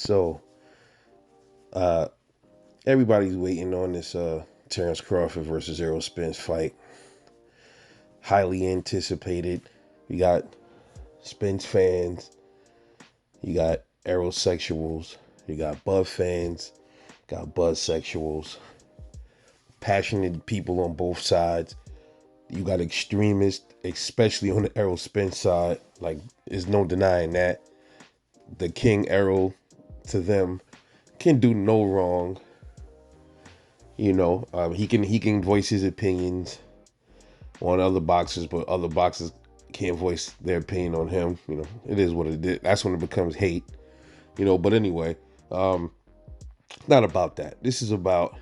So, uh, everybody's waiting on this Terrence Crawford versus Errol Spence fight. Highly anticipated. You got Spence fans, you got Errol sexuals, you got Bud fans, got Bud sexuals, passionate people on both sides. You got extremists, especially on the Errol Spence side. Like, there's no denying that. The King Errol to them can do no wrong. He can voice his opinions on other boxers, but other boxers can't voice their opinion on him. It is what it is. That's when it becomes hate. But anyway, not about that. This is about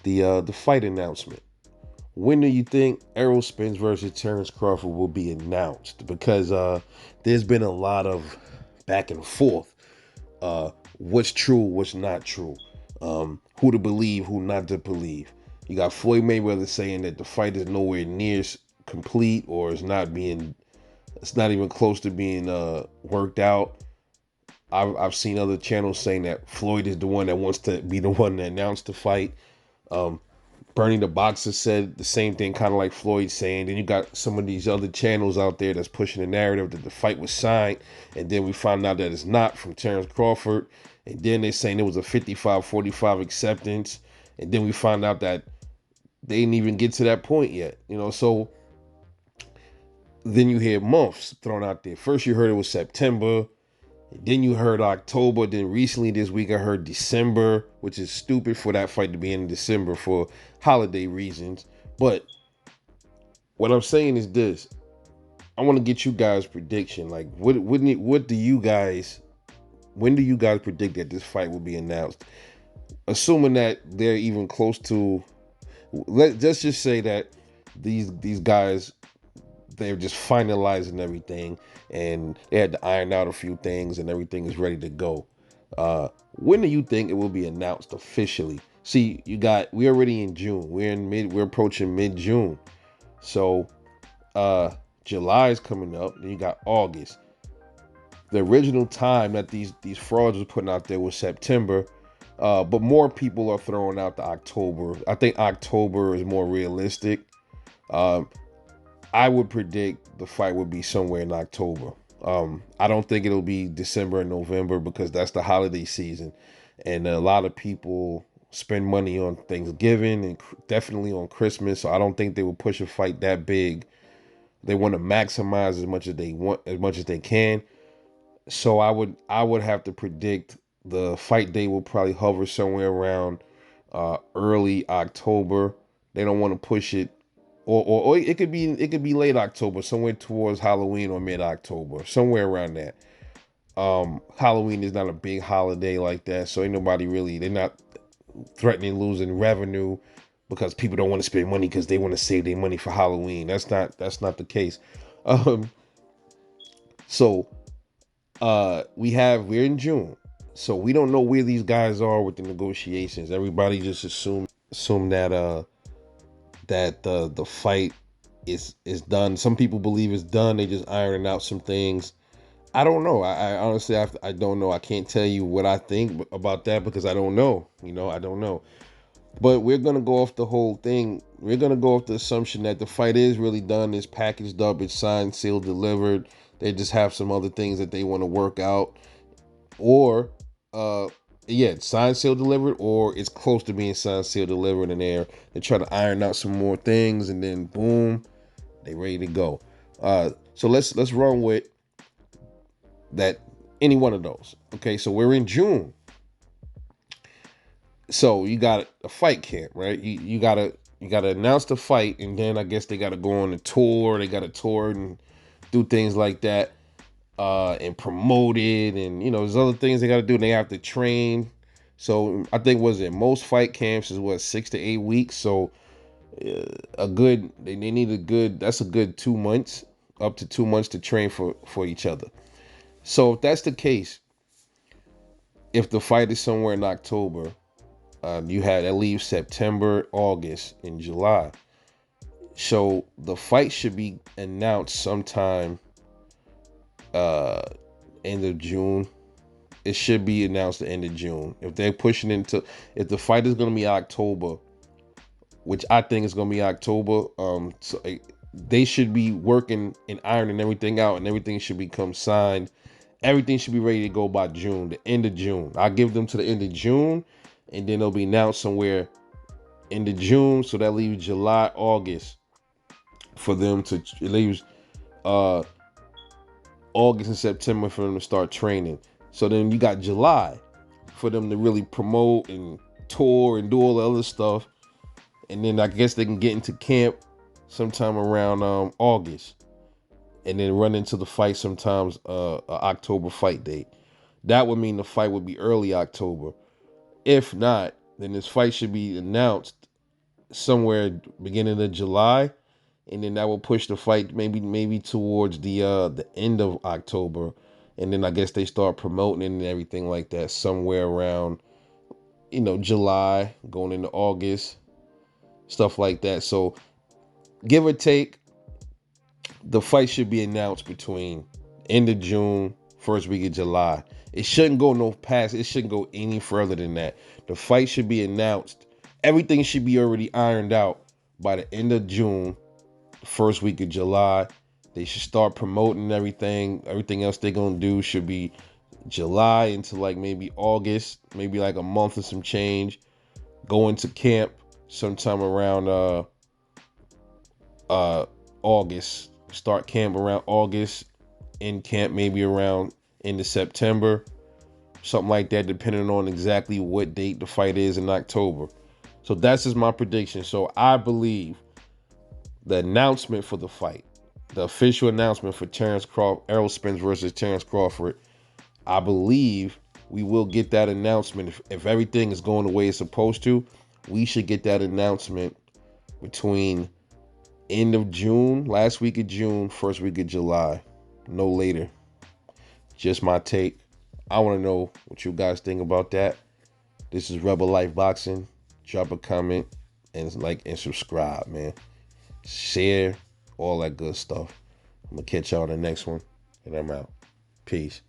the fight announcement. When do you think Errol Spence versus Terrence Crawford will be announced? Because there's been a lot of back and forth. What's true, what's not true. Who to believe, who not to believe. You got Floyd Mayweather saying that the fight is nowhere near complete, or it's not even close to being worked out. I've seen other channels saying that Floyd is the one that wants to be the one to announce the fight. Bernie the Boxer said the same thing, kind of like Floyd saying. Then you got some of these other channels out there that's pushing the narrative that the fight was signed, and then we found out that it's not, from Terrence Crawford. And then they're saying it was a 55-45 acceptance, and then we found out that they didn't even get to that point yet. So then you hear months thrown out there. First you heard it was September, then you heard October. Then recently this week I heard December, which is stupid for that fight to be in December for holiday reasons. But what I'm saying is this: I want to get you guys' prediction. Like, what do you guys? When do you guys predict that this fight will be announced? Assuming that they're even close to. Let's just say that these guys, they're just finalizing everything, and they had to iron out a few things, and everything is ready to go. When do you think it will be announced officially? See, we're already in June. We're approaching mid-June. So July is coming up, then you got August. The original time that these frauds were putting out there was September. But more people are throwing out the October. I think October is more realistic. I would predict the fight would be somewhere in October. I don't think it'll be December and November, because that's the holiday season, and a lot of people spend money on Thanksgiving and definitely on Christmas. So I don't think they will push a fight that big. They want to maximize as much as they can. So I would have to predict the fight day will probably hover somewhere around early October. They don't want to push it, or it could be late October, somewhere towards Halloween or mid October, somewhere around that. Halloween is not a big holiday like that, so ain't nobody really. They're not threatening losing revenue because people don't want to spend money because they want to save their money for Halloween. That's not the case. Um, so we're in June, so we don't know where these guys are with the negotiations. Everybody just assume that the fight is done. Some people believe it's done. They just ironing out some things. I don't know. I honestly, I don't know. I can't tell you what I think about that because I don't know. I don't know. But we're gonna go off the whole thing. We're gonna go off the assumption that the fight is really done. It's packaged up. It's signed, sealed, delivered. They just have some other things that they want to work out, or it's signed, sealed, delivered, or it's close to being signed, sealed, delivered, and they try to iron out some more things, and then boom, they ready to go. So let's run with that. Any one of those. Okay, so we're in June. So you got a fight camp, right? You gotta announce the fight, and then I guess they gotta go on a tour. They gotta tour and do things like that, and promote it, and there's other things they gotta do. They have to train. So I think most fight camps is 6 to 8 weeks. So they need that's a good 2 months, up to 2 months to train for each other. So if that's the case, if the fight is somewhere in October, you had at least September, August, and July. So the fight should be announced sometime end of June, it should be announced the end of June. If they're pushing into, if the fight is going to be October, which I think is going to be October, so they should be working and ironing everything out, and everything should become signed. Everything should be ready to go by June, the end of June. I'll give them to the end of June, and then it'll be announced somewhere end of June. So that leaves July, August for them to, it leaves uh August and September for them to start training. So then you got July for them to really promote and tour and do all the other stuff. And then I guess they can get into camp sometime around August, and then run into the fight sometimes October fight date. That would mean the fight would be early October. If not, then this fight should be announced somewhere beginning of July, and then that will push the fight maybe towards the end of October, and then I guess they start promoting it and everything like that somewhere around July going into August, stuff like that. So give or take, the fight should be announced between end of June, first week of July. It shouldn't go no past. It shouldn't go any further than that. The fight should be announced. Everything should be already ironed out by the end of June, first week of July. They should start promoting everything. Everything else they're gonna do should be July into like maybe August, maybe like a month or some change. Go into camp sometime around August. Start camp around August. In camp maybe around into September. Something like that, depending on exactly what date the fight is in October. So that's just my prediction. So I believe the announcement for the fight, the official announcement for Errol Spence versus Terrence Crawford, I believe we will get that announcement. If everything is going the way it's supposed to, we should get that announcement between end of June, last week of June, first week of July. No later. Just my take. I want to know what you guys think about that. This is Rebel Life Boxing. Drop a comment and like and subscribe, man. Share, all that good stuff. I'm going to catch y'all on the next one, and I'm out. Peace.